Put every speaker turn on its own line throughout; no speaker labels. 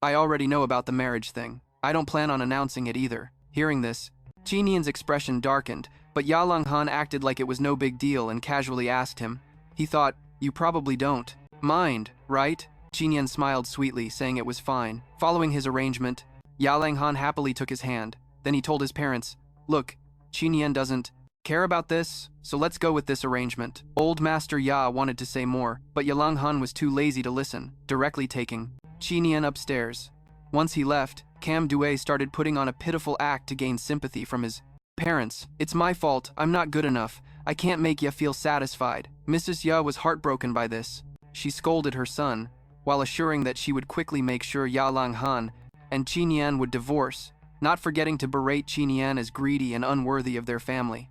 I already know about the marriage thing. I don't plan on announcing it either. Hearing this, Chinian's expression darkened, but Yalanghan acted like it was no big deal and casually asked him. He thought, you probably don't mind, right? Chinian smiled sweetly, saying it was fine. Following his arrangement, Yalanghan happily took his hand. Then he told his parents, look, Chinian doesn't care about this, so let's go with this arrangement. Old Master Ya wanted to say more, but Yalanghan was too lazy to listen, directly taking Chinian upstairs. Once he left, Cam Due started putting on a pitiful act to gain sympathy from his parents. It's my fault, I'm not good enough. I can't make Ya feel satisfied. Mrs. Ya was heartbroken by this. She scolded her son, while assuring that she would quickly make sure Yalanghan and Chinian would divorce, not forgetting to berate Chinian as greedy and unworthy of their family.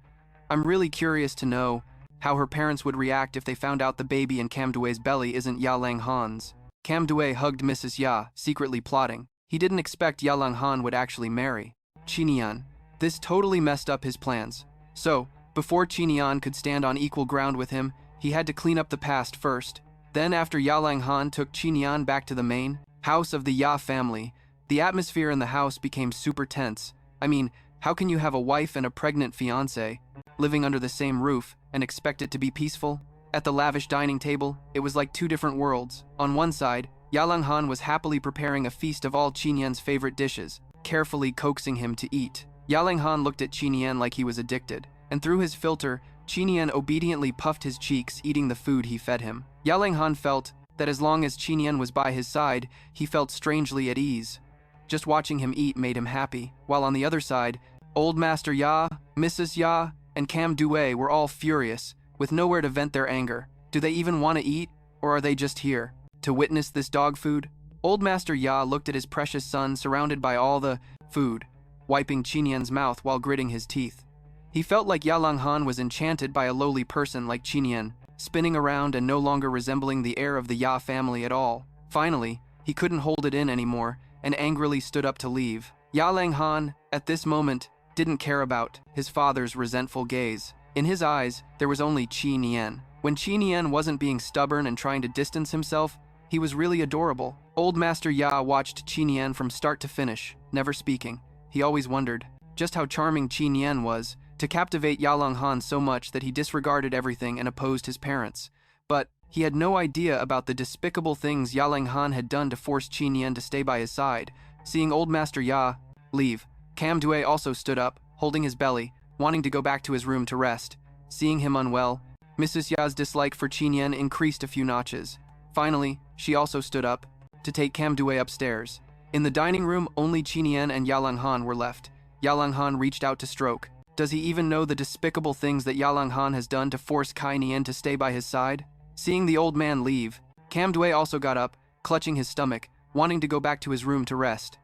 I'm really curious to know how her parents would react if they found out the baby in Cam Due's belly isn't Yalanghan's. Cam Due hugged Mrs. Ya, secretly plotting. He didn't expect Yalanghan would actually marry Chinian. This totally messed up his plans. So, before Chinian could stand on equal ground with him, he had to clean up the past first. Then after Yalanghan took Chinian back to the main house of the Ya family, the atmosphere in the house became super tense. I mean, how can you have a wife and a pregnant fiancé living under the same roof and expect it to be peaceful? At the lavish dining table, it was like two different worlds. On one side, Yalanghan was happily preparing a feast of all Chinian's favorite dishes, carefully coaxing him to eat. Yalanghan looked at Chinian like he was addicted, and through his filter, Chinian obediently puffed his cheeks, eating the food he fed him. Yalanghan felt that as long as Chinian was by his side, he felt strangely at ease. Just watching him eat made him happy, while on the other side, Old Master Ya, Mrs. Ya, and Cam Due were all furious, with nowhere to vent their anger. Do they even want to eat, or are they just here to witness this dog food? Old Master Ya looked at his precious son surrounded by all the food, wiping Chinian's mouth while gritting his teeth. He felt like Yalanghan was enchanted by a lowly person like Chinian, spinning around and no longer resembling the heir of the Ya family at all. Finally, he couldn't hold it in anymore and angrily stood up to leave. Yalanghan, at this moment, didn't care about his father's resentful gaze. In his eyes, there was only Chinian. When Chinian wasn't being stubborn and trying to distance himself, he was really adorable. Old Master Ya watched Chinian from start to finish, never speaking. He always wondered just how charming Chinian was to captivate Yalanghan so much that he disregarded everything and opposed his parents. But he had no idea about the despicable things Yalanghan had done to force Chinian to stay by his side. Seeing Old Master Ya leave, Cam Due also stood up, holding his belly, wanting to go back to his room to rest. Seeing him unwell, Mrs. Ya's dislike for Chinian increased a few notches. Finally, she also stood up to take Cam Due upstairs. In the dining room, only Chinian and Yalanghan were left. Yalanghan reached out to stroke. Does he even know the despicable things that Yalanghan has done to force Kai Nian to stay by his side? Seeing the old man leave, Cam Due also got up, clutching his stomach, wanting to go back to his room to rest.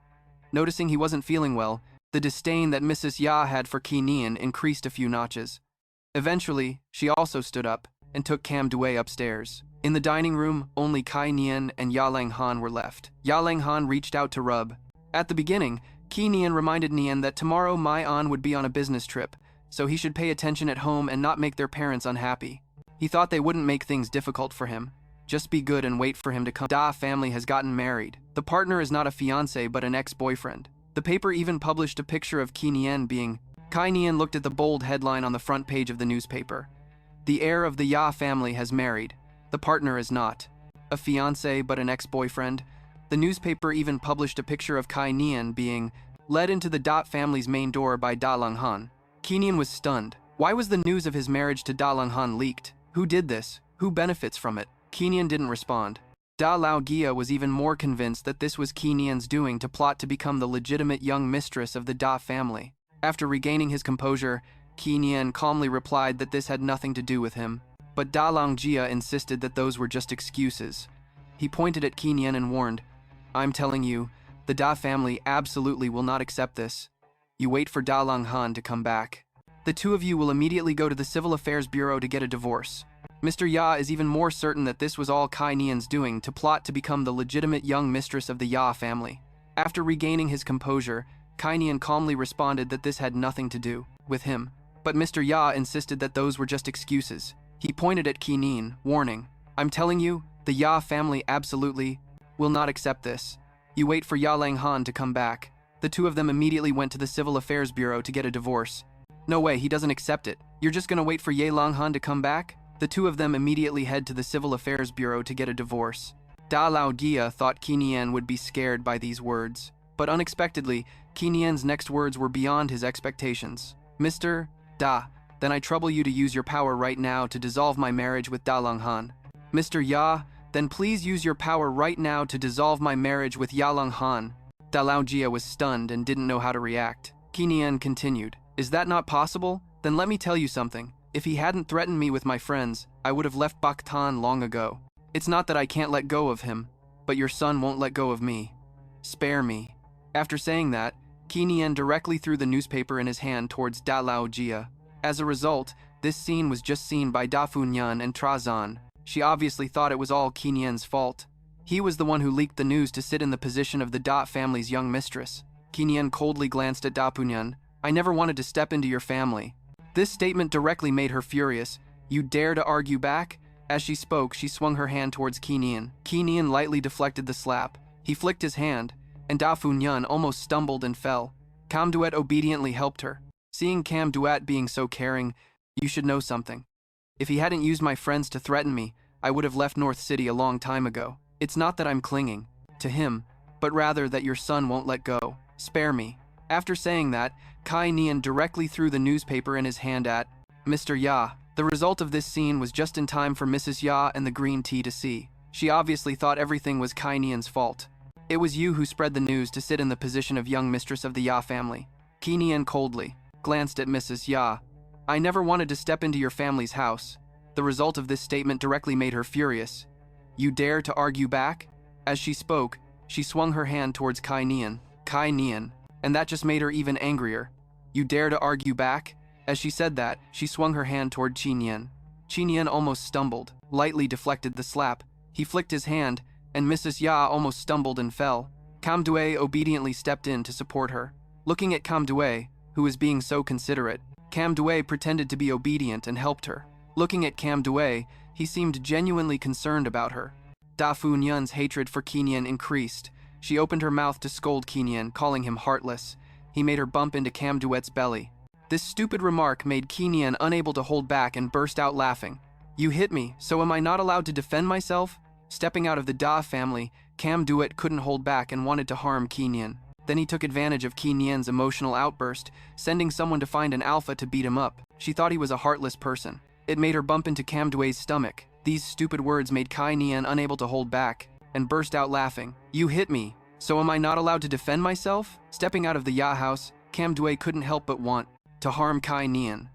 Noticing he wasn't feeling well, the disdain that Mrs. Ya had for Kai Nian increased a few notches. Eventually, she also stood up and took Cam Due upstairs. In the dining room, only Kai Nian and Yalanghan were left. Yalanghan reached out to rub. At the beginning, Kai Nian reminded Nian that tomorrow Mai An would be on a business trip, so he should pay attention at home and not make their parents unhappy. He thought they wouldn't make things difficult for him. Just be good and wait for him to come. Da family has gotten married. The partner is not a fiancé but an ex-boyfriend. The paper even published a picture of Kai Nian being. Kai Nian looked at the bold headline on the front page of the newspaper. The heir of the Ya family has married. The partner is not a fiancé but an ex-boyfriend. The newspaper even published a picture of Kai Nian being led into the Da family's main door by Da Langhan. Kai Nian was stunned. Why was the news of his marriage to Da Langhan leaked? Who did this? Who benefits from it? Kai Nian didn't respond. Da Lao Gia was even more convinced that this was Kai Nian's doing to plot to become the legitimate young mistress of the Da family. After regaining his composure, Kai Nian calmly replied that this had nothing to do with him. But Da Lang Jia insisted that those were just excuses. He pointed at Kai Nian and warned, I'm telling you, the Da family absolutely will not accept this. You wait for Da Lang Han to come back. The two of you will immediately go to the Civil Affairs Bureau to get a divorce. Mr. Ya is even more certain that this was all Kai Nian's doing to plot to become the legitimate young mistress of the Ya family. After regaining his composure, Kai Nian calmly responded that this had nothing to do with him. But Mr. Ya insisted that those were just excuses. He pointed at Kai Nian, warning, I'm telling you, the Ya family absolutely will not accept this. You wait for Yalang Han to come back. The two of them immediately went to the Civil Affairs Bureau to get a divorce. No way, he doesn't accept it. You're just gonna wait for Yalang Han to come back? The two of them immediately head to the Civil Affairs Bureau to get a divorce. Da Lao Dia thought Kinian would be scared by these words. But unexpectedly, Kinian's next words were beyond his expectations. Mr. Da, then I trouble you to use your power right now to dissolve my marriage with Da Lang Han. Mr. Ya, then please use your power right now to dissolve my marriage with Ya Lang Han. Da Lao Jia was stunned and didn't know how to react. Kinian continued, is that not possible? Then let me tell you something. If he hadn't threatened me with my friends, I would have left Bakhtan long ago. It's not that I can't let go of him, but your son won't let go of me. Spare me. After saying that, Kinian directly threw the newspaper in his hand towards Da Lao Jia. As a result, this scene was just seen by Da Funyan and Trazan. She obviously thought it was all Kinian's fault. He was the one who leaked the news to sit in the position of the Da family's young mistress. Kinian coldly glanced at Da Funyan. I never wanted to step into your family. This statement directly made her furious. You dare to argue back? As she spoke, she swung her hand towards Kinian. Kinian lightly deflected the slap. He flicked his hand, and Da Funyan almost stumbled and fell. Cam Duet obediently helped her. Seeing Cam Duet being so caring, you should know something. If he hadn't used my friends to threaten me, I would have left North City a long time ago. It's not that I'm clinging to him, but rather that your son won't let go. Spare me. After saying that, Kai Nian directly threw the newspaper in his hand at Mr. Ya. The result of this scene was just in time for Mrs. Ya and the green tea to see. She obviously thought everything was Kai Nian's fault. It was you who spread the news to sit in the position of young mistress of the Ya family. Kinian coldly glanced at Mrs. Ya. I never wanted to step into your family's house. The result of this statement directly made her furious. You dare to argue back? As she spoke, she swung her hand towards Kai Nian. Kai Nian. And that just made her even angrier. You dare to argue back? As she said that, she swung her hand toward Qi Nian. Qi Nian almost stumbled, lightly deflected the slap. He flicked his hand, and Mrs. Ya almost stumbled and fell. Cam Due obediently stepped in to support her. Looking at Cam Due, who was being so considerate, Cam Due pretended to be obedient and helped her. Looking at Cam Due, he seemed genuinely concerned about her. Da Funyan's hatred for Kinian increased. She opened her mouth to scold Kinian, calling him heartless. He made her bump into Cam Duet's belly. This stupid remark made Kinian unable to hold back and burst out laughing. You hit me, so am I not allowed to defend myself? Stepping out of the Da family, Cam Duet couldn't hold back and wanted to harm Kinian. Then he took advantage of Kinian's emotional outburst, sending someone to find an alpha to beat him up. She thought he was a heartless person. It made her bump into Cam Duet's stomach. These stupid words made Kai Nian unable to hold back and burst out laughing. You hit me, so am I not allowed to defend myself? Stepping out of the Ya house, Cam Due couldn't help but want to harm Kai Nian.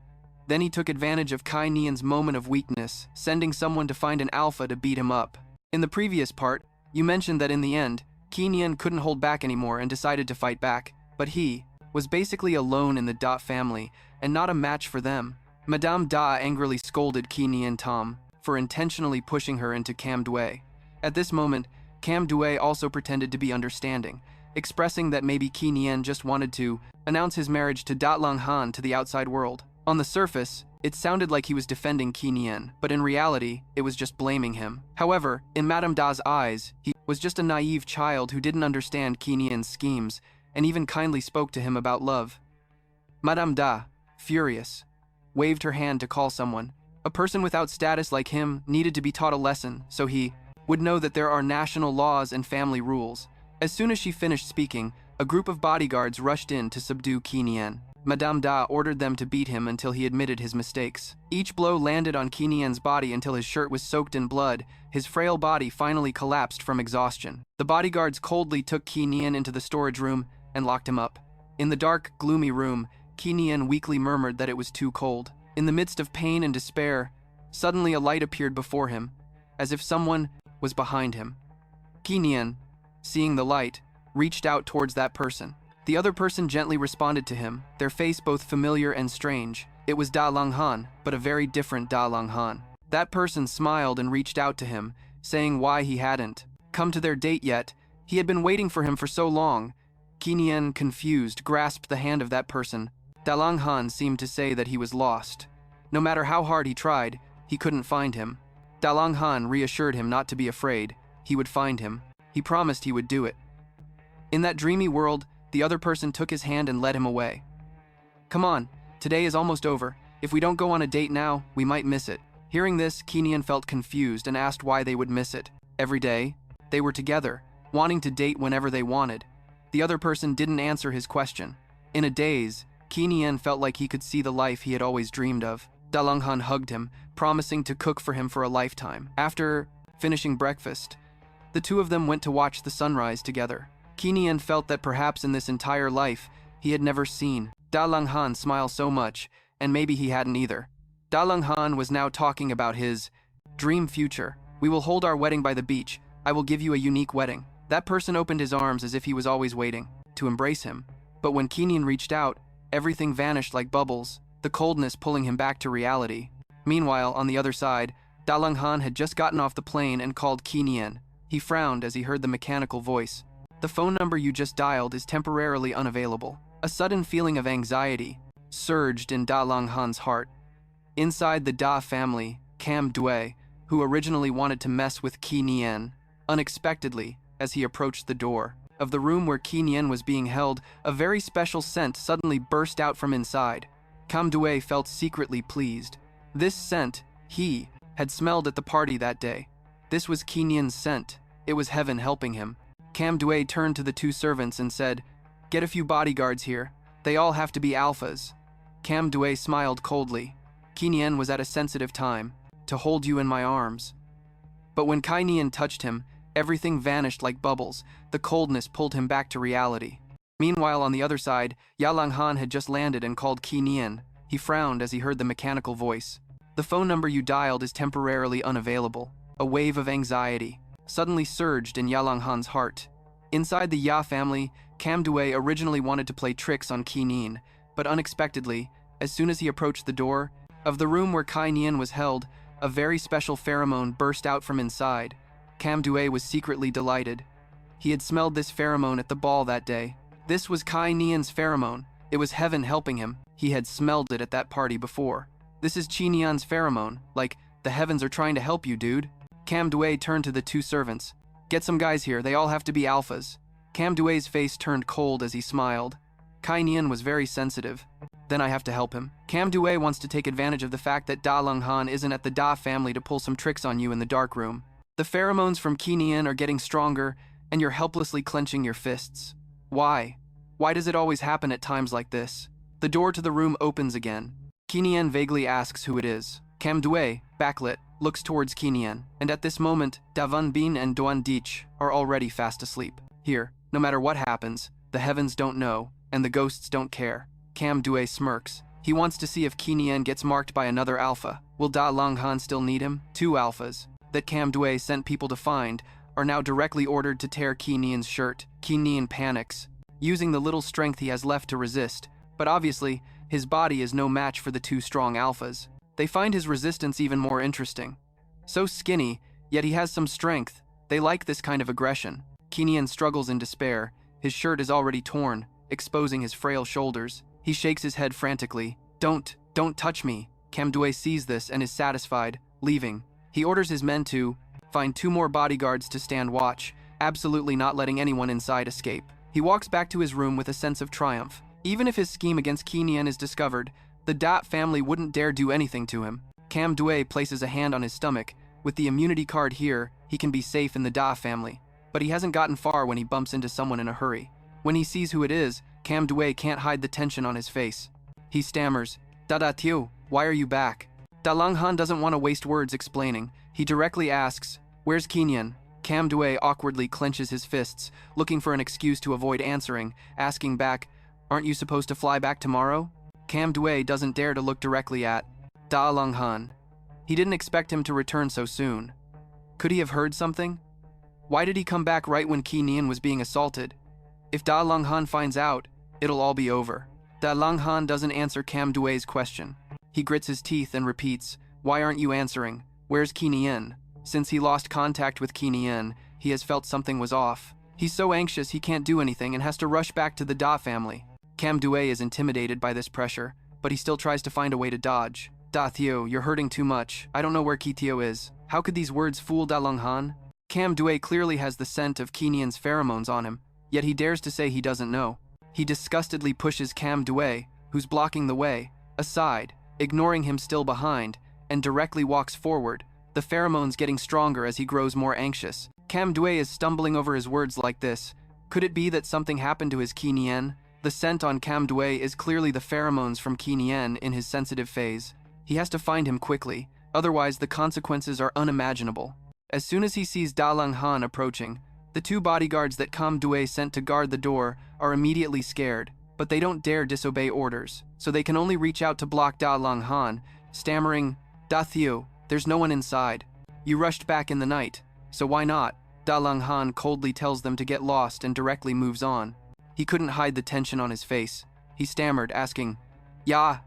Then he took advantage of Kai Nian's moment of weakness, sending someone to find an alpha to beat him up. In the previous part, you mentioned that in the end, Qi Nian couldn't hold back anymore and decided to fight back, but he was basically alone in the Da family and not a match for them. Madame Da angrily scolded Qi Nian Tom for intentionally pushing her into Cam Due. At this moment, Cam Due also pretended to be understanding, expressing that maybe Qi Nian just wanted to announce his marriage to Da Lang Han to the outside world. On the surface, it sounded like he was defending Qi Nian, but in reality, it was just blaming him. However, in Madame Da's eyes, he was just a naive child who didn't understand Qi Nian's schemes, and even kindly spoke to him about love. Madame Da, furious, waved her hand to call someone. A person without status like him needed to be taught a lesson, so he would know that there are national laws and family rules. As soon as she finished speaking, a group of bodyguards rushed in to subdue Qi Nian. Madame Da ordered them to beat him until he admitted his mistakes. Each blow landed on Qi Nian's body until his shirt was soaked in blood. His frail body finally collapsed from exhaustion. The bodyguards coldly took Qi Nian into the storage room and locked him up. In the dark, gloomy room, Qi Nian weakly murmured that it was too cold. In the midst of pain and despair, suddenly a light appeared before him, as if someone was behind him. Qi Nian, seeing the light, reached out towards that person. The other person gently responded to him, their face both familiar and strange. It was Da Lang Han, but a very different Da Lang Han. That person smiled and reached out to him, saying why he hadn't come to their date yet. He had been waiting for him for so long. Qi Nian, confused, grasped the hand of that person. Da Lang Han seemed to say that he was lost. No matter how hard he tried, he couldn't find him. Da Lang Han reassured him not to be afraid. He would find him. He promised he would do it. In that dreamy world, the other person took his hand and led him away. Come on, today is almost over. If we don't go on a date now, we might miss it. Hearing this, Kinian felt confused and asked why they would miss it. Every day, they were together, wanting to date whenever they wanted. The other person didn't answer his question. In a daze, Kinian felt like he could see the life he had always dreamed of. Da Longhan hugged him, promising to cook for him for a lifetime. After finishing breakfast, the two of them went to watch the sunrise together. Kinian felt that perhaps in this entire life, he had never seen Da Longhan smile so much, and maybe he hadn't either. Da Longhan was now talking about his dream future. We will hold our wedding by the beach. I will give you a unique wedding. That person opened his arms as if he was always waiting to embrace him. But when Kinian reached out, everything vanished like bubbles, the coldness pulling him back to reality. Meanwhile, on the other side, Da Longhan had just gotten off the plane and called Kinian. He frowned as he heard the mechanical voice. The phone number you just dialed is temporarily unavailable. A sudden feeling of anxiety surged in Da Longhan's heart. Inside the Da family, Cam Due, who originally wanted to mess with Kinian, unexpectedly, as he approached the door of the room where Kinian was being held, a very special scent suddenly burst out from inside. Cam Due felt secretly pleased. This scent, he had smelled at the party that day. This was Kinian's scent. It was heaven helping him. Cam Due turned to the two servants and said, "Get a few bodyguards here. They all have to be alphas." Cam Due smiled coldly. Kinian was at a sensitive time, to hold you in my arms. But when Kinian touched him, everything vanished like bubbles. The coldness pulled him back to reality. Meanwhile, on the other side, Yalanghan had just landed and called Kinian. He frowned as he heard the mechanical voice. The phone number you dialed is temporarily unavailable. A wave of anxiety suddenly surged in Yalanghan's heart. Inside the Ya family, Cam Due originally wanted to play tricks on Kinian, but unexpectedly, as soon as he approached the door of the room where Kinian was held, a very special pheromone burst out from inside. Cam Due was secretly delighted. He had smelled this pheromone at the ball that day. This was Kinian's pheromone. It was heaven helping him. He had smelled it at that party before. This is Kinian's pheromone. Like, the heavens are trying to help you, dude. Cam Due turned to the two servants. Get some guys here. They all have to be alphas. Cam Due's face turned cold as he smiled. Kinian was very sensitive. Then I have to help him. Cam Due wants to take advantage of the fact that Da Longhan isn't at the Da family to pull some tricks on you in the dark room. The pheromones from Kinian are getting stronger, and you're helplessly clenching your fists. Why? Why does it always happen at times like this? The door to the room opens again. Kinian vaguely asks who it is. Cam Due, backlit, looks towards Kinian, and at this moment, Davan Bin and Doan Dich are already fast asleep. Here, no matter what happens, the heavens don't know, and the ghosts don't care. Cam Due smirks. He wants to see if Kinian gets marked by another alpha. Will Da Longhan still need him? Two alphas that Cam Due sent people to find are now directly ordered to tear Kinian's shirt. Kinian panics, using the little strength he has left to resist, but obviously, his body is no match for the two strong alphas. They find his resistance even more interesting. So skinny, yet he has some strength. They like this kind of aggression. Kinian struggles in despair. His shirt is already torn, exposing his frail shoulders. He shakes his head frantically. Don't touch me. Cam Due sees this and is satisfied, leaving. He orders his men to find two more bodyguards to stand watch, absolutely not letting anyone inside escape. He walks back to his room with a sense of triumph. Even if his scheme against Kinian is discovered, the Da family wouldn't dare do anything to him. Cam Due places a hand on his stomach. With the immunity card here, he can be safe in the Da family. But he hasn't gotten far when he bumps into someone in a hurry. When he sees who it is, Cam Due can't hide the tension on his face. He stammers, "Da Tiu, why are you back?" Da Longhan doesn't want to waste words explaining. He directly asks, "Where's Kinian?" Cam Due awkwardly clenches his fists, looking for an excuse to avoid answering, asking back, "Aren't you supposed to fly back tomorrow?" Cam Due doesn't dare to look directly at Da Longhan. He didn't expect him to return so soon. Could he have heard something? Why did he come back right when Kinian was being assaulted? If Da Longhan finds out, it'll all be over. Da Longhan doesn't answer Cam Due's question. He grits his teeth and repeats, "Why aren't you answering? Where's Kinian?" Since he lost contact with Kinian, he has felt something was off. He's so anxious he can't do anything and has to rush back to the Da family. Cam Due is intimidated by this pressure, but he still tries to find a way to dodge. "Da Theo, you're hurting too much. I don't know where Kitio is." How could these words fool Da Longhan? Cam Due clearly has the scent of Kinian's pheromones on him. yet he dares to say he doesn't know. He disgustedly pushes Cam Due, who's blocking the way, aside, ignoring him still behind, and directly walks forward, the pheromones getting stronger as he grows more anxious. Cam Due is stumbling over his words like this. Could it be that something happened to his Ki Nien? The scent on Cam Due is clearly the pheromones from Ki Nien in his sensitive phase. He has to find him quickly, otherwise the consequences are unimaginable. As soon as he sees Da Lang Han approaching, the two bodyguards that Cam Due sent to guard the door are immediately scared, but they don't dare disobey orders, so they can only reach out to block Da Lang Han, stammering, "Da Theo, there's no one inside. You rushed back in the night, so why not?" Da Lang Han coldly tells them to get lost and directly moves on. He couldn't hide the tension on his face. He stammered, asking, "Ya,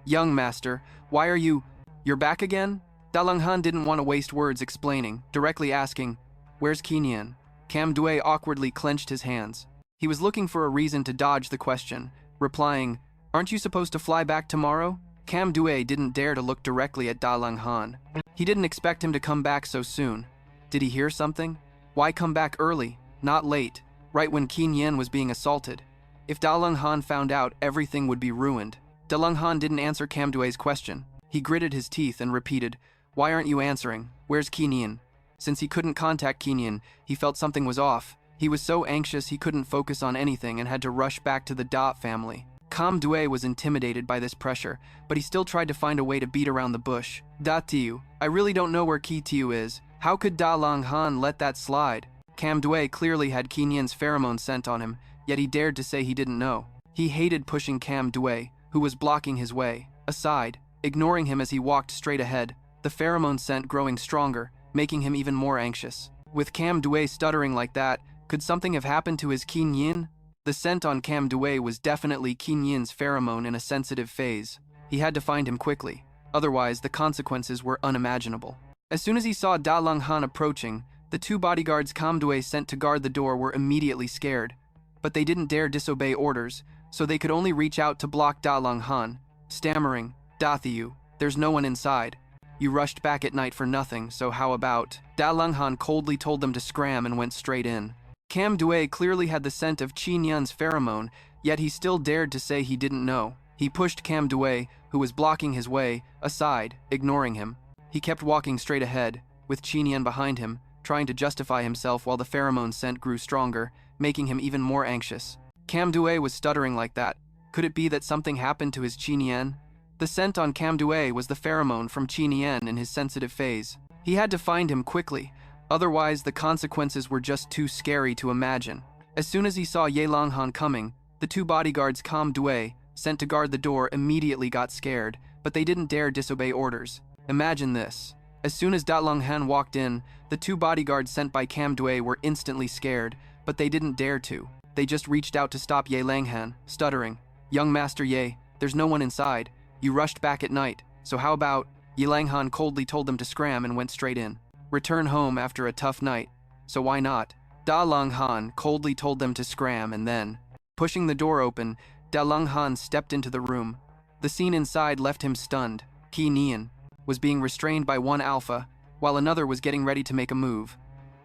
young master, why are you're back again?" Da Lang Han didn't want to waste words explaining, directly asking, "Where's Ki Nien?" Cam Due awkwardly clenched his hands. He was looking for a reason to dodge the question, replying, "Aren't you supposed to fly back tomorrow?" Cam Due didn't dare to look directly at Da Lang Han. He didn't expect him to come back so soon. Did he hear something? Why come back early, not late, right when Ki Nien was being assaulted? If Da Lang Han found out, everything would be ruined. Da Lang Han didn't answer Cam Due's question. He gritted his teeth and repeated, "Why aren't you answering? Where's Ki Nien?" Since he couldn't contact Ki Nien, he felt something was off. He was so anxious he couldn't focus on anything and had to rush back to the Da family. Cam Due was intimidated by this pressure, but he still tried to find a way to beat around the bush. "Da Tiu, I really don't know where Ki Tiu is. How could Da Lang Han let that slide?" Cam Due clearly had Ki Nien's pheromone scent on him, yet he dared to say he didn't know. He hated pushing Cam Due, who was blocking his way, aside, ignoring him as he walked straight ahead, the pheromone scent growing stronger, making him even more anxious. With Cam Due stuttering like that, could something have happened to his Ki Nien? The scent on Cam Due was definitely Ki Nien's pheromone in a sensitive phase. He had to find him quickly, otherwise the consequences were unimaginable. As soon as he saw Da Lang Han approaching, the two bodyguards Cam Due sent to guard the door were immediately scared, but they didn't dare disobey orders, so they could only reach out to block Da Lang Han, stammering, "Da Theo, there's no one inside. You rushed back at night for nothing, so how about?" Da Lang Han coldly told them to scram and went straight in. Cam Due clearly had the scent of Chi Nian's pheromone, yet he still dared to say he didn't know. He pushed Cam Due, who was blocking his way, aside, ignoring him. He kept walking straight ahead, with Chi Nian behind him, trying to justify himself while the pheromone scent grew stronger, making him even more anxious. Cam Due was stuttering like that. Could it be that something happened to his Chi Nian? The scent on Cam Due was the pheromone from Chi Nian in his sensitive phase. He had to find him quickly, otherwise the consequences were just too scary to imagine. As soon as he saw Ye Lang Han coming, the two bodyguards Cam Due, sent to guard the door, immediately got scared, but they didn't dare disobey orders. Imagine this. As soon as Da Lang Han walked in, the two bodyguards sent by Cam Due were instantly scared, but they didn't dare to. They just reached out to stop Ye Lang Han, stuttering, "Young Master Ye, there's no one inside. You rushed back at night, so how about?" Ye Lang Han coldly told them to scram and went straight in. Return home after a tough night, so why not? Da Lang Han coldly told them to scram and then, pushing the door open, Da Lang Han stepped into the room. The scene inside left him stunned. Ki Nien was being restrained by one alpha, while another was getting ready to make a move.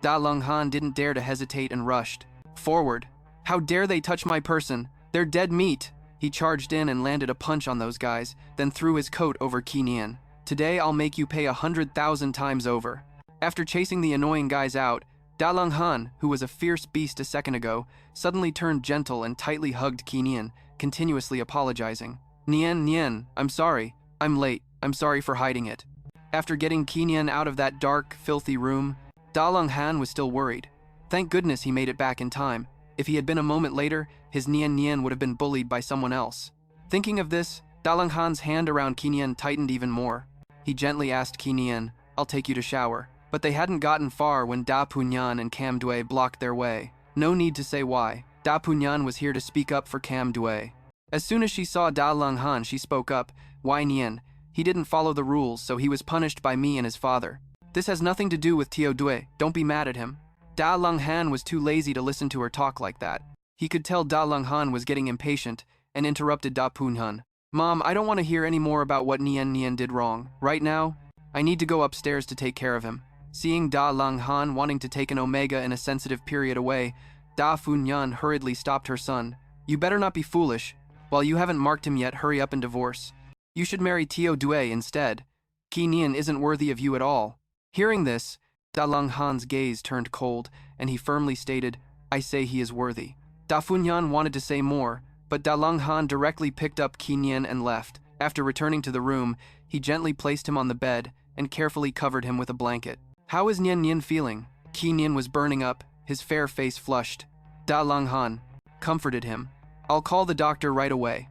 Da Lang Han didn't dare to hesitate and rushed forward. "How dare they touch my person? They're dead meat!" He charged in and landed a punch on those guys, then threw his coat over Ki Nien. "Today I'll make you pay 100,000 times over." After chasing the annoying guys out, Da Lang Han, who was a fierce beast a second ago, suddenly turned gentle and tightly hugged Ki Nien, continuously apologizing. Nien, I'm sorry. I'm late. I'm sorry for hiding it." After getting Ki Nien out of that dark, filthy room, Da Lang Han was still worried. Thank goodness he made it back in time. If he had been a moment later, his Nien would have been bullied by someone else. Thinking of this, Da Lang Han's hand around Ki Nien tightened even more. He gently asked Ki Nien, "I'll take you to shower." But they hadn't gotten far when Da Punyan and Cam Due blocked their way. No need to say why. Da Punyan was here to speak up for Cam Due. As soon as she saw Da Lang Han, she spoke up, "Why Nien? He didn't follow the rules, so he was punished by me and his father. This has nothing to do with Tio Due. Don't be mad at him." Da Lang Han was too lazy to listen to her talk like that. He could tell Da Lang Han was getting impatient and interrupted Da Punyan. "Mom, I don't want to hear any more about what Nien did wrong. Right now, I need to go upstairs to take care of him." Seeing Da Lang Han wanting to take an Omega in a sensitive period away, Da Funyan hurriedly stopped her son. You better not be foolish. While you haven't marked him yet, hurry up and divorce. You should marry Tio Due instead. Qi Nian isn't worthy of you at all. Hearing this, Da Longhan's gaze turned cold, and he firmly stated, I say he is worthy. Da Funyan wanted to say more, but Da Longhan directly picked up Qi Nian and left. After returning to the room, he gently placed him on the bed and carefully covered him with a blanket. How is Nian Nian feeling? Qi Nian was burning up, his fair face flushed. Da Longhan comforted him. I'll call the doctor right away.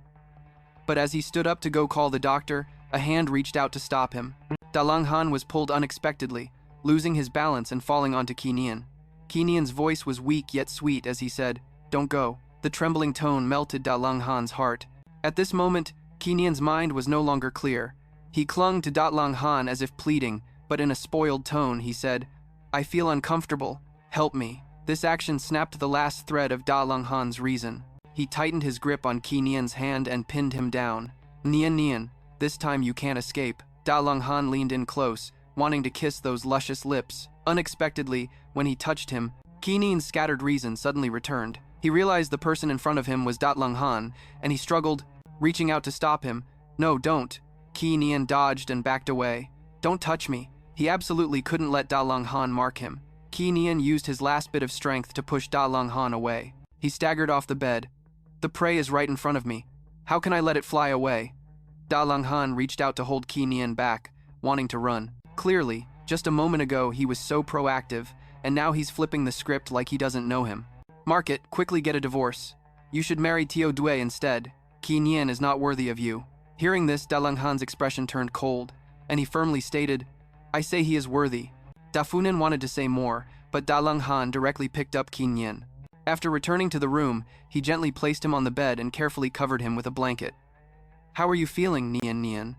But as he stood up to go call the doctor, a hand reached out to stop him. Da Longhan was pulled unexpectedly, losing his balance and falling onto Qi Nian. Qi Nian's voice was weak yet sweet as he said, Don't go. The trembling tone melted Da Longhan's heart. At this moment, Qi Nian's mind was no longer clear. He clung to Da Longhan as if pleading, but in a spoiled tone he said, I feel uncomfortable. Help me. This action snapped the last thread of Da Longhan's reason. He tightened his grip on Qi Nian's hand and pinned him down. Nian Nian, this time you can't escape. Da Longhan leaned in close, wanting to kiss those luscious lips. Unexpectedly, when he touched him, Qi Nian's scattered reason suddenly returned. He realized the person in front of him was Da Longhan, and he struggled, reaching out to stop him. No, don't. Qi Nian dodged and backed away. Don't touch me. He absolutely couldn't let Da Longhan mark him. Qi Nian used his last bit of strength to push Da Longhan away. He staggered off the bed. The prey is right in front of me. How can I let it fly away? Da Longhan reached out to hold Qi Nian back, wanting to run. Clearly, just a moment ago he was so proactive, and now he's flipping the script like he doesn't know him. Mark it, quickly get a divorce. You should marry Tio Due instead. Qi Nian is not worthy of you. Hearing this, Da Longhan's expression turned cold, and he firmly stated, I say he is worthy. Da Funan wanted to say more, but Da Longhan directly picked up Qi Nian. After returning to the room, he gently placed him on the bed and carefully covered him with a blanket. How are you feeling, Nian Nian?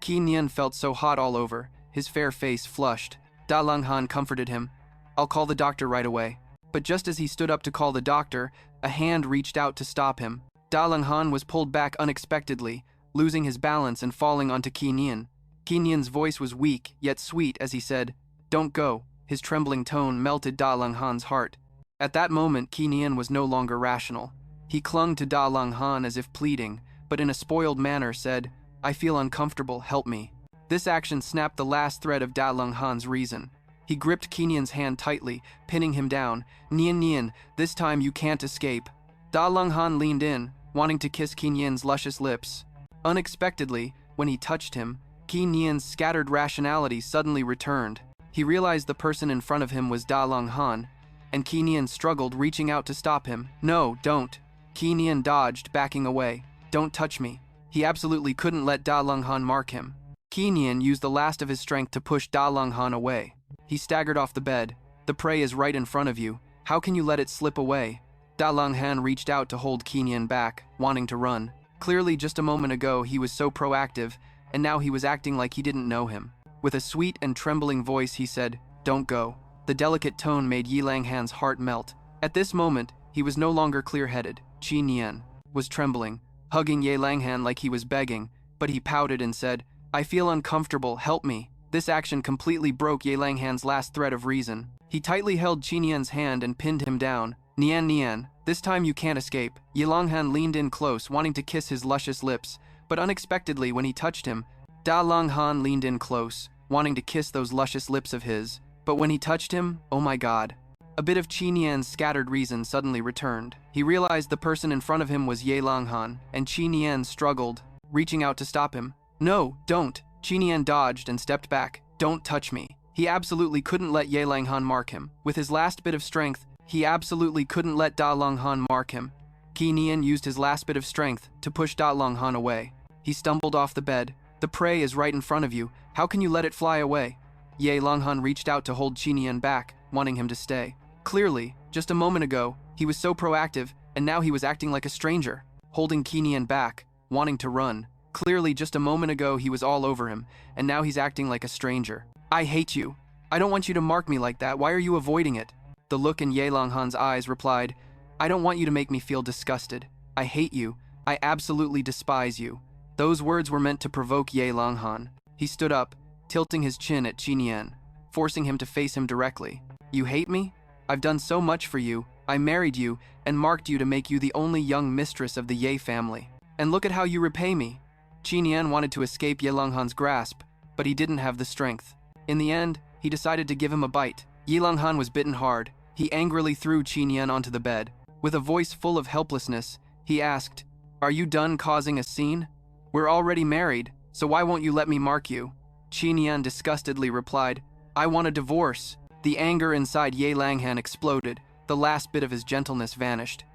Qi Nian felt so hot all over, his fair face flushed. Da Longhan comforted him. I'll call the doctor right away. But just as he stood up to call the doctor, a hand reached out to stop him. Da Longhan was pulled back unexpectedly, losing his balance and falling onto Qi Nian. Qi Nian's voice was weak, yet sweet as he said, Don't go. His trembling tone melted Da Longhan's heart. At that moment, Qi Nian was no longer rational. He clung to Da Longhan as if pleading, but in a spoiled manner said, I feel uncomfortable, help me. This action snapped the last thread of Da Longhan's reason. He gripped Qi Nian's hand tightly, pinning him down. Nian Nian, this time you can't escape. Da Longhan leaned in, wanting to kiss Qi Nian's luscious lips. Unexpectedly, when he touched him, Qi Nian's scattered rationality suddenly returned. He realized the person in front of him was Da Longhan, and Qi Nian struggled, reaching out to stop him. No, don't. Qi Nian dodged, backing away. Don't touch me. He absolutely couldn't let Da Longhan mark him. Qi Nian used the last of his strength to push Da Longhan away. He staggered off the bed. The prey is right in front of you. How can you let it slip away? Da Longhan reached out to hold Qi Nian back, wanting to run. Clearly, just a moment ago, he was so proactive, and now he was acting like he didn't know him. With a sweet and trembling voice, he said, Don't go. The delicate tone made Yi Langhan's heart melt. At this moment, he was no longer clear-headed. Qi Nian was trembling, hugging Yi Langhan like he was begging, but he pouted and said, I feel uncomfortable, help me. This action completely broke Yi Langhan's last thread of reason. He tightly held Qi Nian's hand and pinned him down. Nian Nian, this time you can't escape. Yi Langhan leaned in close, wanting to kiss his luscious lips, but unexpectedly when he touched him, Da Longhan leaned in close, wanting to kiss those luscious lips of his. But when he touched him, oh my god. A bit of Qi Nian's scattered reason suddenly returned. He realized the person in front of him was Yi Langhan, and Qi Nian struggled, reaching out to stop him. No, don't. Qi Nian dodged and stepped back. Don't touch me. He absolutely couldn't let Yi Langhan mark him. With his last bit of strength, he absolutely couldn't let Da Longhan mark him. Qi Nian used his last bit of strength to push Da Longhan away. He stumbled off the bed. The prey is right in front of you. How can you let it fly away? Yi Langhan reached out to hold Qi Nian back, wanting him to stay. Clearly, just a moment ago, he was so proactive, and now he was acting like a stranger, holding Qi Nian back, wanting to run. Clearly, just a moment ago, he was all over him, and now he's acting like a stranger. I hate you. I don't want you to mark me like that. Why are you avoiding it? The look in Yi Langhan's eyes replied, I don't want you to make me feel disgusted. I hate you. I absolutely despise you. Those words were meant to provoke Yi Langhan. He stood up, tilting his chin at Qi Nian, forcing him to face him directly. You hate me? I've done so much for you. I married you and marked you to make you the only young mistress of the Ye family. And look at how you repay me." Qi Nian wanted to escape Ye Longhan's grasp, but he didn't have the strength. In the end, he decided to give him a bite. Ye Longhan was bitten hard. He angrily threw Qi Nian onto the bed. With a voice full of helplessness, he asked, "Are you done causing a scene? We're already married, so why won't you let me mark you?" Qi Nian disgustedly replied, "I want a divorce." The anger inside Ye Longhan exploded. The last bit of his gentleness vanished.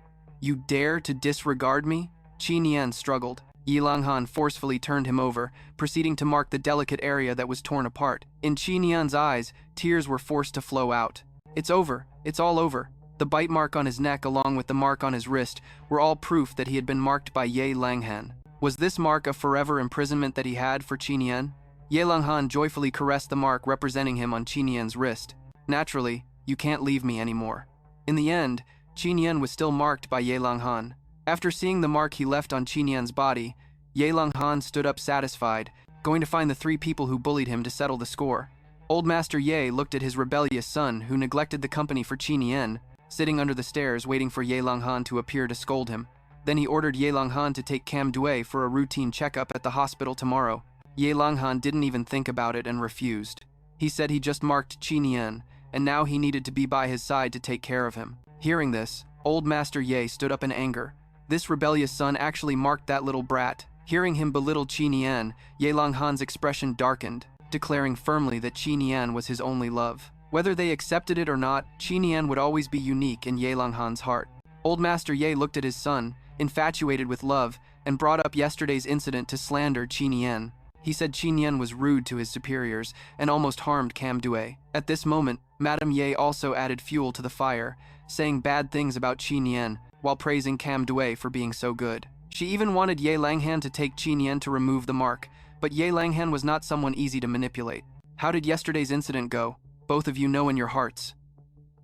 "You dare to disregard me?" Qi Nian struggled. Ye Longhan forcefully turned him over, proceeding to mark the delicate area that was torn apart. In Qi Nian's eyes, tears were forced to flow out. "It's over. It's all over." The bite mark on his neck along with the mark on his wrist were all proof that he had been marked by Ye Longhan. Was this mark a forever imprisonment that he had for Qi Nian? Ye Longhan joyfully caressed the mark representing him on Qi Nian's wrist. "Naturally, you can't leave me anymore." In the end, Qi Nian was still marked by Ye Longhan. After seeing the mark he left on Qi Nian's body, Ye Longhan stood up satisfied, going to find the 3 people who bullied him to settle the score. Old Master Ye looked at his rebellious son, who neglected the company for Qi Nian, sitting under the stairs waiting for Ye Longhan to appear to scold him. Then he ordered Ye Longhan to take Cam Due for a routine checkup at the hospital tomorrow. Ye Longhan didn't even think about it and refused. He said he just marked Qi Nian, and now he needed to be by his side to take care of him. Hearing this, Old Master Ye stood up in anger. This rebellious son actually marked that little brat. Hearing him belittle Qi Nian, Ye Longhan's expression darkened, declaring firmly that Qi Nian was his only love. Whether they accepted it or not, Qi Nian would always be unique in Ye Longhan's heart. Old Master Ye looked at his son, infatuated with love, and brought up yesterday's incident to slander Qi Nian. He said Qi Nian was rude to his superiors and almost harmed Cam Due. At this moment, Madame Ye also added fuel to the fire, saying bad things about Qi Nian, while praising Cam Due for being so good. She even wanted Ye Longhan to take Qi Nian to remove the mark, but Ye Longhan was not someone easy to manipulate. "How did yesterday's incident go? Both of you know in your hearts.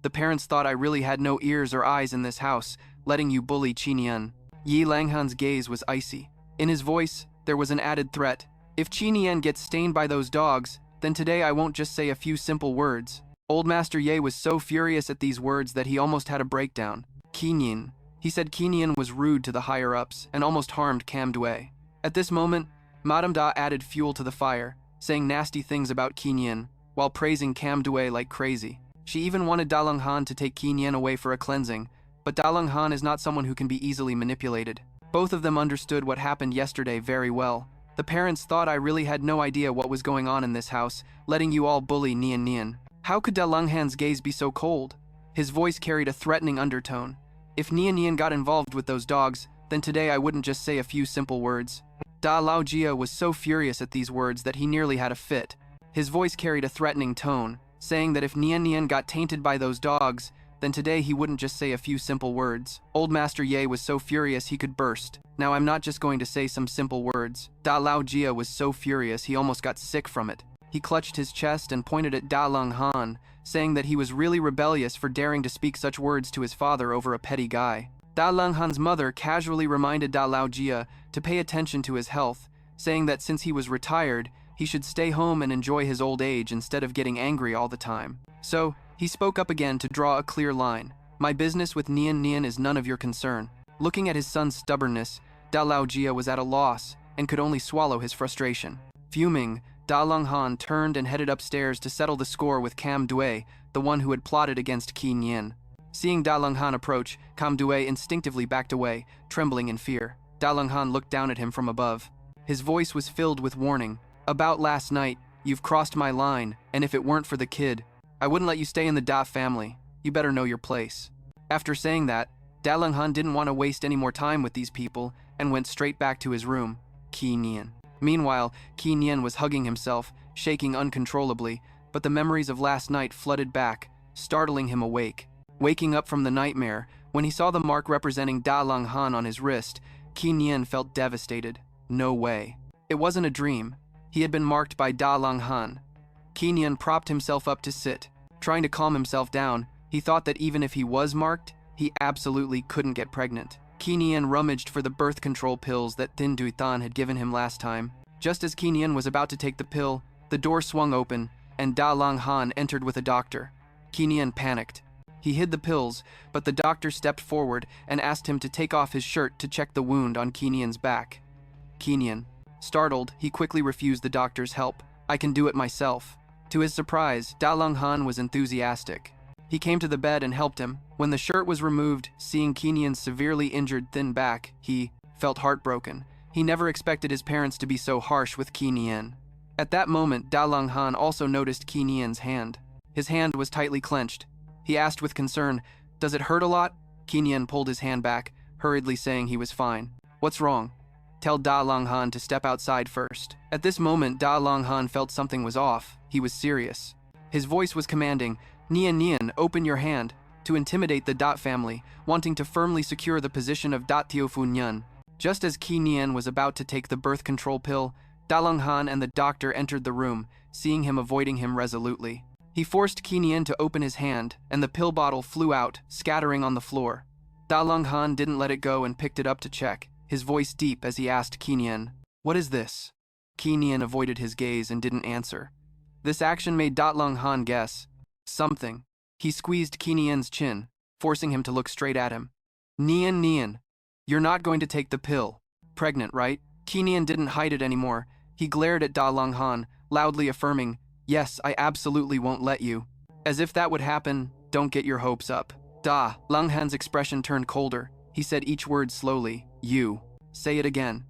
The parents thought I really had no ears or eyes in this house, letting you bully Qi Nian." Ye Longhan's gaze was icy. In his voice, there was an added threat. "If Qi Nian gets stained by those dogs, then today I won't just say a few simple words." Old Master Ye was so furious at these words that he almost had a breakdown. Qi Nian. He said Qi Nian was rude to the higher-ups and almost harmed Cam Due. At this moment, Madame Da added fuel to the fire, saying nasty things about Qi Nian, while praising Cam Due like crazy. She even wanted Da Longhan to take Qi Nian away for a cleansing, but Da Longhan is not someone who can be easily manipulated. Both of them understood what happened yesterday very well. "The parents thought I really had no idea what was going on in this house, letting you all bully Nian Nian." How could Da Longhan's gaze be so cold? His voice carried a threatening undertone. "If Nian Nian got involved with those dogs, then today I wouldn't just say a few simple words." Da Laojia was so furious at these words that he nearly had a fit. His voice carried a threatening tone, saying that if Nian Nian got tainted by those dogs, then today he wouldn't just say a few simple words. Old Master Ye was so furious he could burst. "Now I'm not just going to say some simple words." Da Laojia was so furious he almost got sick from it. He clutched his chest and pointed at Da Longhan, saying that he was really rebellious for daring to speak such words to his father over a petty guy. Da Longhan's mother casually reminded Da Laojia to pay attention to his health, saying that since he was retired, he should stay home and enjoy his old age instead of getting angry all the time. So, he spoke up again to draw a clear line. "My business with Nian Nian is none of your concern." Looking at his son's stubbornness, Da Laojia was at a loss and could only swallow his frustration. Fuming, Da Longhan turned and headed upstairs to settle the score with Cam Due, the one who had plotted against Qi Nian. Seeing Da Longhan approach, Cam Due instinctively backed away, trembling in fear. Da Longhan looked down at him from above. His voice was filled with warning. "About last night, you've crossed my line, and if it weren't for the kid, I wouldn't let you stay in the Da family. You better know your place." After saying that, Da Longhan didn't want to waste any more time with these people and went straight back to his room. Qi Nian. Meanwhile, Qi Nian was hugging himself, shaking uncontrollably, but the memories of last night flooded back, startling him awake. Waking up from the nightmare, when he saw the mark representing Da Longhan on his wrist, Qi Nian felt devastated. No way. It wasn't a dream. He had been marked by Da Longhan. Qi Nian propped himself up to sit. Trying to calm himself down, he thought that even if he was marked, he absolutely couldn't get pregnant. Qi Nian rummaged for the birth control pills that Thin Duitan had given him last time. Just as Qi Nian was about to take the pill, the door swung open, and Da Longhan entered with a doctor. Qi Nian panicked. He hid the pills, but the doctor stepped forward and asked him to take off his shirt to check the wound on Kinian's back. Kinian, startled, he quickly refused the doctor's help. "I can do it myself." To his surprise, Da Long Han was enthusiastic. He came to the bed and helped him. When the shirt was removed, seeing Kinian's severely injured thin back, he felt heartbroken. He never expected his parents to be so harsh with Kinian. At that moment, Da Long Han also noticed Kinian's hand. His hand was tightly clenched. He asked with concern, "Does it hurt a lot?" Kinian pulled his hand back, hurriedly saying he was fine. "What's wrong? Tell Da Long Han to step outside first." At this moment, Da Long Han felt something was off. He was serious. His voice was commanding, "Nian Nian, open your hand," to intimidate the Dot family, wanting to firmly secure the position of Dot Teofunyan. Just as Ki Nian was about to take the birth control pill, Da Long Han and the doctor entered the room, seeing him avoiding him resolutely. He forced Ki Nian to open his hand, and the pill bottle flew out, scattering on the floor. Da Long Han didn't let it go and picked it up to check, his voice deep as he asked Ki Nian, "What is this?" Ki Nian avoided his gaze and didn't answer. This action made Da Long Han guess something. He squeezed Ki Nian's chin, forcing him to look straight at him. "Nian Nian, you're not going to take the pill. Pregnant, right?" Ki Nian didn't hide it anymore. He glared at Da Long Han, loudly affirming, "Yes, I absolutely won't let you." As if that would happen, don't get your hopes up. Da Long Han's expression turned colder. He said each word slowly, "You. Say it again."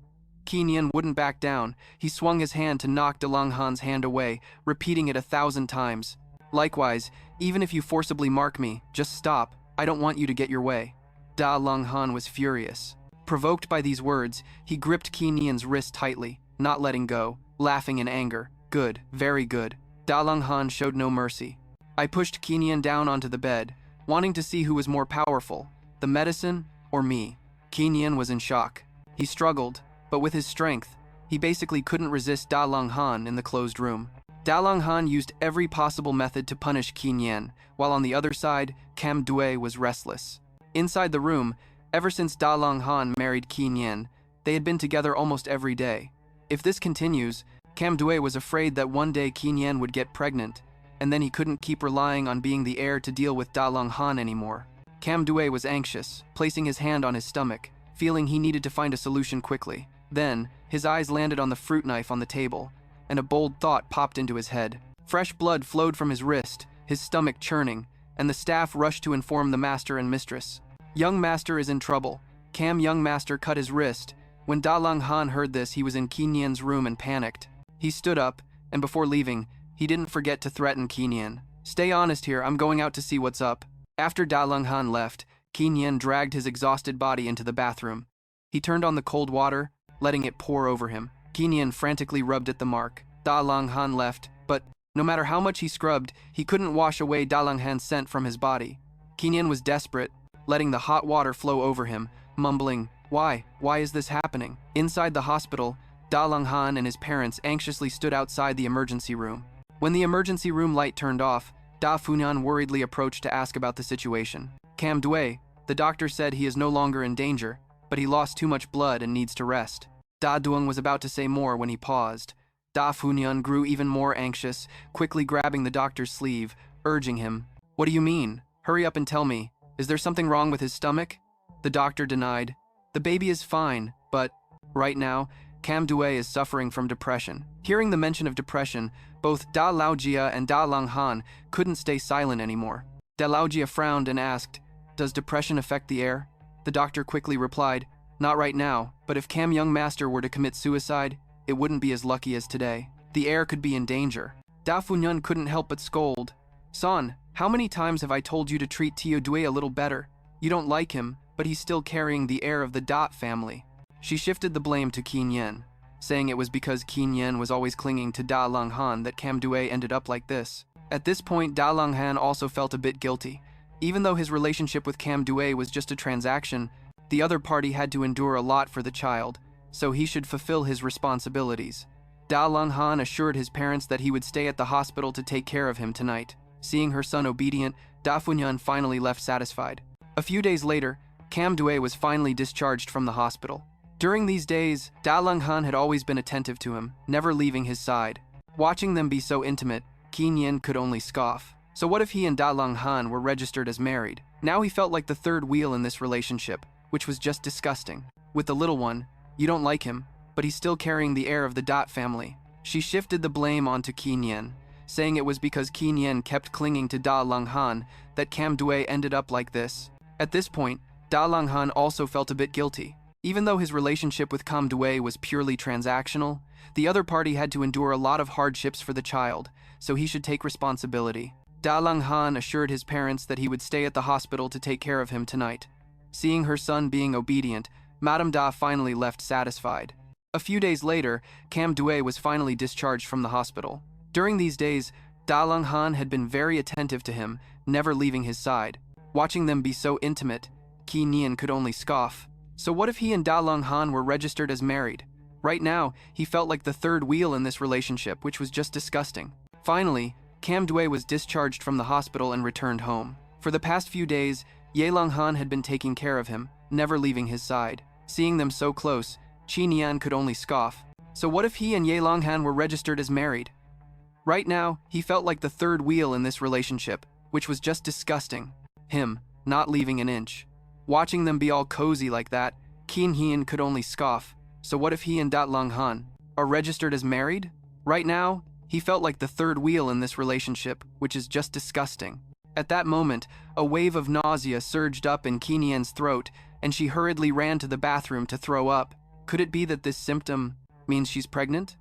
Ki Nian wouldn't back down. He swung his hand to knock Da Long Han's hand away, repeating it 1,000 times. "Likewise, even if you forcibly mark me, just stop. I don't want you to get your way." Da Long Han was furious. Provoked by these words, he gripped Ki Nian's wrist tightly, not letting go, laughing in anger. "Good, very good." Da Long Han showed no mercy. I pushed Ki Nian down onto the bed, wanting to see who was more powerful, the medicine or me. Ki Nian was in shock. He struggled, but with his strength, he basically couldn't resist Da Long Han in the closed room. Da Long Han used every possible method to punish Ki Nian, while on the other side, Cam Due was restless. Inside the room, ever since Da Long Han married Ki Nian, they had been together almost every day. If this continues, Cam Due was afraid that one day Ki Nian would get pregnant, and then he couldn't keep relying on being the heir to deal with Da Long Han anymore. Cam Due was anxious, placing his hand on his stomach, feeling he needed to find a solution quickly. Then, his eyes landed on the fruit knife on the table, and a bold thought popped into his head. Fresh blood flowed from his wrist, his stomach churning, and the staff rushed to inform the master and mistress. "Young master is in trouble." Cam Young Master cut his wrist. When Da Long Han heard this, he was in Ki Nian's room and panicked. He stood up, and before leaving, he didn't forget to threaten Ki Nian. "Stay honest here, I'm going out to see what's up." After Da Long Han left, Ki Nian dragged his exhausted body into the bathroom. He turned on the cold water, letting it pour over him. Ki Nian frantically rubbed at the mark. Da Long Han left, but no matter how much he scrubbed, he couldn't wash away Da Long Han's scent from his body. Ki Nian was desperate, letting the hot water flow over him, mumbling, Why is this happening?" Inside the hospital, Da Long Han and his parents anxiously stood outside the emergency room. When the emergency room light turned off, Da Funyan worriedly approached to ask about the situation. "Cam Due, the doctor said he is no longer in danger, but he lost too much blood and needs to rest." Da Duong was about to say more when he paused. Da Funyan grew even more anxious, quickly grabbing the doctor's sleeve, urging him, "What do you mean? Hurry up and tell me. Is there something wrong with his stomach?" The doctor denied. "The baby is fine, but right now, Cam Due is suffering from depression." Hearing the mention of depression, both Da Laojia and Da Long Han couldn't stay silent anymore. Da Laojia frowned and asked, "Does depression affect the heir?" The doctor quickly replied, "Not right now, but if Cam Young Master were to commit suicide, it wouldn't be as lucky as today. The heir could be in danger." Da Funyan couldn't help but scold. "Son, how many times have I told you to treat Tio Due a little better? You don't like him, but he's still carrying the heir of the Dot family." She shifted the blame to Ki Nian, saying it was because Ki Nian was always clinging to Da Long Han that Cam Due ended up like this. At this point, Da Long Han also felt a bit guilty. Even though his relationship with Cam Due was just a transaction, the other party had to endure a lot for the child, so he should fulfill his responsibilities. Da Long Han assured his parents that he would stay at the hospital to take care of him tonight. Seeing her son obedient, Da Funyan finally left satisfied. A few days later, Cam Due was finally discharged from the hospital. During these days, Da Long Han had always been attentive to him, never leaving his side. Watching them be so intimate, Ki Nian could only scoff. So what if he and Da Long Han were registered as married? Now he felt like the third wheel in this relationship, which was just disgusting. With the little one, you don't like him, but he's still carrying the heir of the Dot family. She shifted the blame onto Qin Yen, saying it was because Qin Yen kept clinging to Da Long Han that Cam Due ended up like this. At this point, Da Long Han also felt a bit guilty. Even though his relationship with Cam Due was purely transactional, the other party had to endure a lot of hardships for the child, so he should take responsibility. Da Long Han assured his parents that he would stay at the hospital to take care of him tonight. Seeing her son being obedient, Madame Da finally left satisfied. A few days later, Cam Due was finally discharged from the hospital. During these days, Da Long Han had been very attentive to him, never leaving his side. Watching them be so intimate, Qin Yen could only scoff. So what if he and Da Long Han were registered as married? Right now, he felt like the third wheel in this relationship, which was just disgusting. Finally, Cam Due was discharged from the hospital and returned home. For the past few days, Ye Long Han had been taking care of him, never leaving his side. Seeing them so close, Qin Yan could only scoff. So what if he and Ye Long Han were registered as married? Right now, he felt like the third wheel in this relationship, which was just disgusting. Him, not leaving an inch. Watching them be all cozy like that, Qin Hien could only scoff. So what if he and Dat Long Han are registered as married? Right now, he felt like the third wheel in this relationship, which is just disgusting. At that moment, a wave of nausea surged up in Qin Yan's throat, and she hurriedly ran to the bathroom to throw up. Could it be that this symptom means she's pregnant?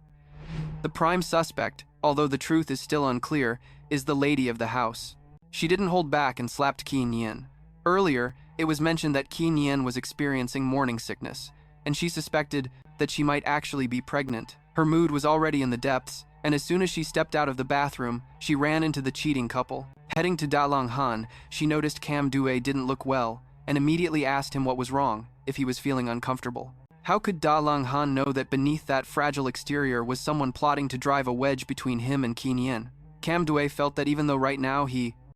The prime suspect, although the truth is still unclear, is the lady of the house. She didn't hold back and slapped Qin Yan. Earlier, it was mentioned that Qin Yan was experiencing morning sickness, and she suspected that she might actually be pregnant. Her mood was already in the depths, and as soon as she stepped out of the bathroom, she ran into the cheating couple. Heading to Da Long Han, she noticed Cam Due didn't look well, and immediately asked him what was wrong, if he was feeling uncomfortable. How could Da Long Han know that beneath that fragile exterior was someone plotting to drive a wedge between him and Qin Yan? Cam Due felt that even though right now he